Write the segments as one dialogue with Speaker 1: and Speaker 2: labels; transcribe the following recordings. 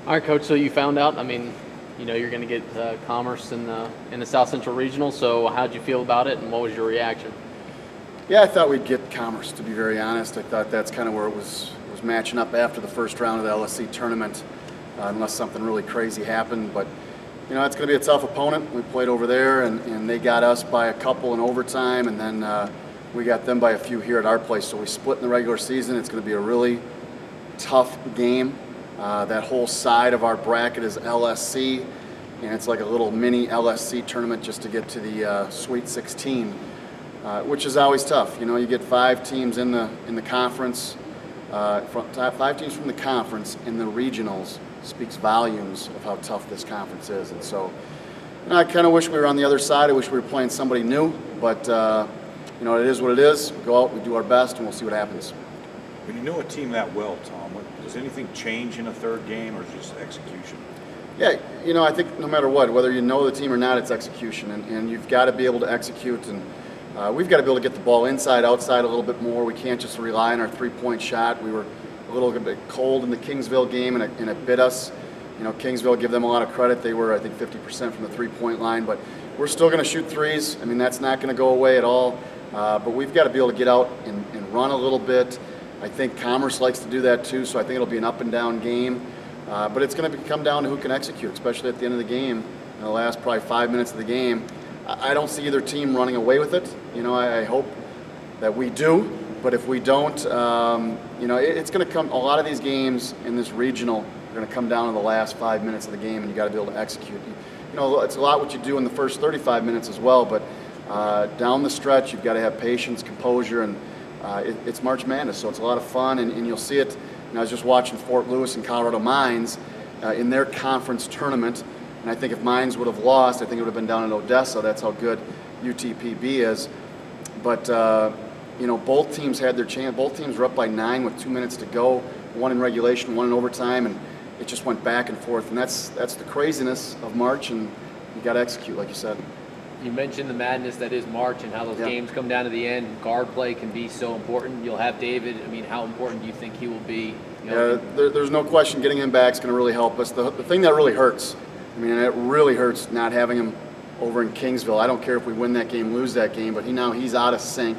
Speaker 1: All right, Coach. So you found out. I mean, you're going to get Commerce in the South Central Regional. So how'd you feel about it, and what was your reaction?
Speaker 2: Yeah, I thought we'd get Commerce, to be very honest. I thought that's kind of where it was matching up after the first round of the LSC tournament, unless something really crazy happened. But it's going to be a tough opponent. We played over there, and they got us by a couple in overtime, and then we got them by a few here at our place. So we split in the regular season. It's going to be a really tough game. That whole side of our bracket is LSC, and it's like a little mini LSC tournament just to get to the Sweet 16, which is always tough. You get 5 teams in the conference, 5 teams from the conference in the regionals. Speaks volumes of how tough this conference is, and so I kind of wish we were on the other side. I wish we were playing somebody new, but it is what it is. We go out, we do our best, and we'll see what happens.
Speaker 3: When you know a team that well, Tom, does anything change in a third game, or just execution?
Speaker 2: Yeah, I think no matter what, whether you know the team or not, it's execution, and you've got to be able to execute, and we've got to be able to get the ball inside, outside a little bit more. We can't just rely on our three-point shot. We were a little bit cold in the Kingsville game, and it bit us. Kingsville, give them a lot of credit. They were, I think, 50% from the three-point line, but we're still going to shoot threes. I mean, that's not going to go away at all, but we've got to be able to get out and run a little bit. I think Commerce likes to do that too, so I think it'll be an up-and-down game. But it's going to come down to who can execute, especially at the end of the game, in the last probably 5 minutes of the game. I don't see either team running away with it. I hope that we do, but if we don't, it's going to come. A lot of these games in this regional are going to come down to the last 5 minutes of the game, and you got to be able to execute. It's a lot what you do in the first 35 minutes as well, but down the stretch, you've got to have patience, composure, and it's March Madness, so it's a lot of fun, and you'll see it. I was just watching Fort Lewis and Colorado Mines in their conference tournament, and I think if Mines would have lost, I think it would have been down in Odessa. That's how good UTPB is. But both teams had their chance. Both teams were up by 9 with 2 minutes to go. One in regulation, one in overtime, and it just went back and forth. And that's the craziness of March, and you got to execute, like you said.
Speaker 1: You mentioned the madness that is March and how those games come down to the end. Guard play can be so important. You'll have David. I mean, how important do you think he will be?
Speaker 2: There's no question getting him back is going to really help us. The thing that really hurts, it really hurts not having him over in Kingsville. I don't care if we win that game, lose that game, but he's out of sync.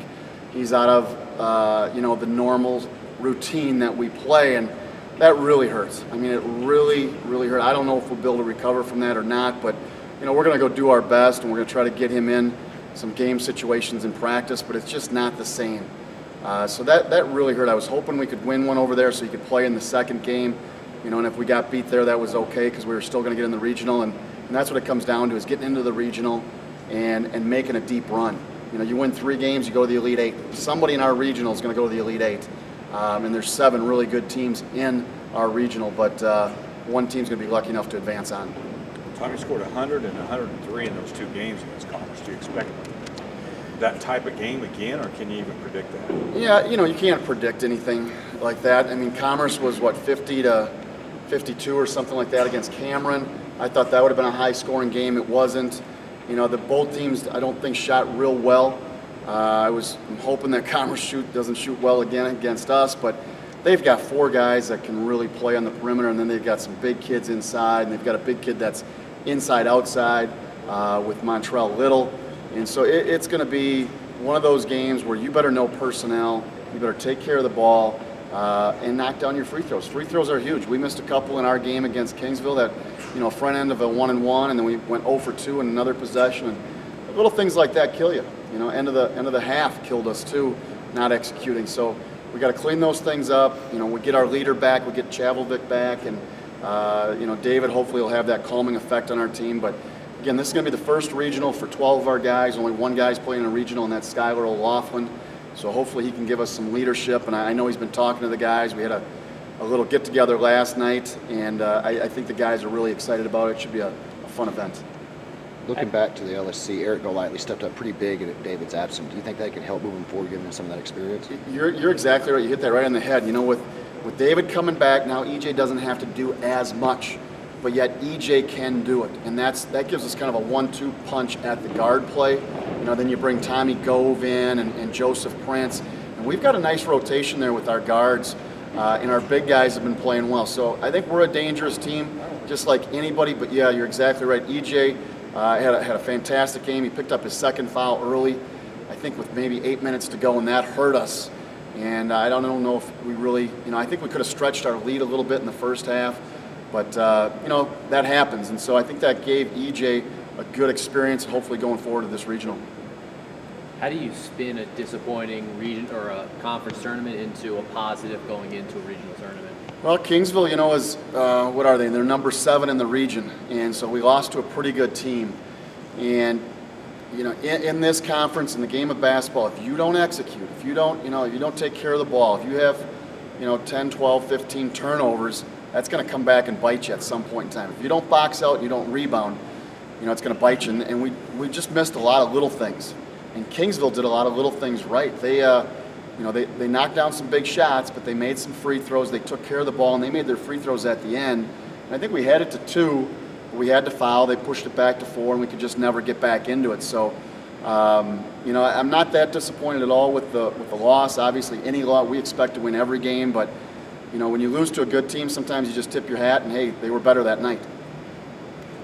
Speaker 2: He's out of the normal routine that we play, and that really hurts. It really, really hurt. I don't know if we'll be able to recover from that or not, but we're going to go do our best, and we're going to try to get him in some game situations in practice, but it's just not the same. So that really hurt. I was hoping we could win one over there so he could play in the second game, and if we got beat there, that was okay because we were still going to get in the regional, and that's what it comes down to is getting into the regional and making a deep run. You win 3 games, you go to the Elite 8. Somebody in our regional is going to go to the Elite 8, and there's 7 really good teams in our regional, but one team's going to be lucky enough to advance on.
Speaker 3: Tommy scored 100 and 103 in those 2 games against Commerce. Do you expect that type of game again, or can you even predict that?
Speaker 2: Yeah, you can't predict anything like that. Commerce was, 50 to 52 or something like that against Cameron. I thought that would have been a high-scoring game. It wasn't. Both teams, I don't think, shot real well. I'm hoping that Commerce doesn't shoot well again against us, but they've got 4 guys that can really play on the perimeter, and then they've got some big kids inside, and they've got a big kid that's inside outside with Montrell Little, and so it's going to be one of those games where you better know personnel, you better take care of the ball, and knock down your free throws. Free throws are huge. We missed a couple in our game against Kingsville that front end of a 1-and-1, and then we went 0 for 2 in another possession, and little things like that kill you. End of the half killed us too, not executing. So we got to clean those things up. We get our leader back, we get Chavelvic back, and David hopefully will have that calming effect on our team. But again, this is going to be the first regional for 12 of our guys. Only one guy's playing a regional, and that's Skylar O'Laughlin. So hopefully he can give us some leadership. And I know he's been talking to the guys. We had a little get-together last night, and I think the guys are really excited about it. It should be a fun event.
Speaker 4: Looking back to the LSC, Eric Golightly stepped up pretty big in David's absence. Do you think that can help moving forward, giving him some of that experience?
Speaker 2: You're exactly right. You hit that right on the head. With David coming back, now EJ doesn't have to do as much, but yet EJ can do it. And that gives us kind of a 1-2 punch at the guard play. Then you bring Tommy Gove in and Joseph Prince. And we've got a nice rotation there with our guards. and our big guys have been playing well. So I think we're a dangerous team, just like anybody. But yeah, you're exactly right. EJ had a fantastic game. He picked up his second foul early, I think with maybe 8 minutes to go, and that hurt us. And I don't know if we really, I think we could have stretched our lead a little bit in the first half, but that happens. And so I think that gave EJ a good experience, hopefully going forward to this regional.
Speaker 1: How do you spin a disappointing region or a conference tournament into a positive going into a regional tournament?
Speaker 2: Well, Kingsville, is what are they? They're number 7 in the region, and so we lost to a pretty good team. And in this conference, in the game of basketball, if you don't execute, if you don't, if you don't take care of the ball, if you have, 10, 12, 15 turnovers, that's going to come back and bite you at some point in time. If you don't box out, you don't rebound, it's going to bite you. And we just missed a lot of little things. And Kingsville did a lot of little things right. They knocked down some big shots, but they made some free throws. They took care of the ball, and they made their free throws at the end. And I think we had it to 2, but we had to foul. They pushed it back to 4, and we could just never get back into it. So, I'm not that disappointed at all with the loss. Obviously, any loss, we expect to win every game, but when you lose to a good team, sometimes you just tip your hat and, hey, they were better that night.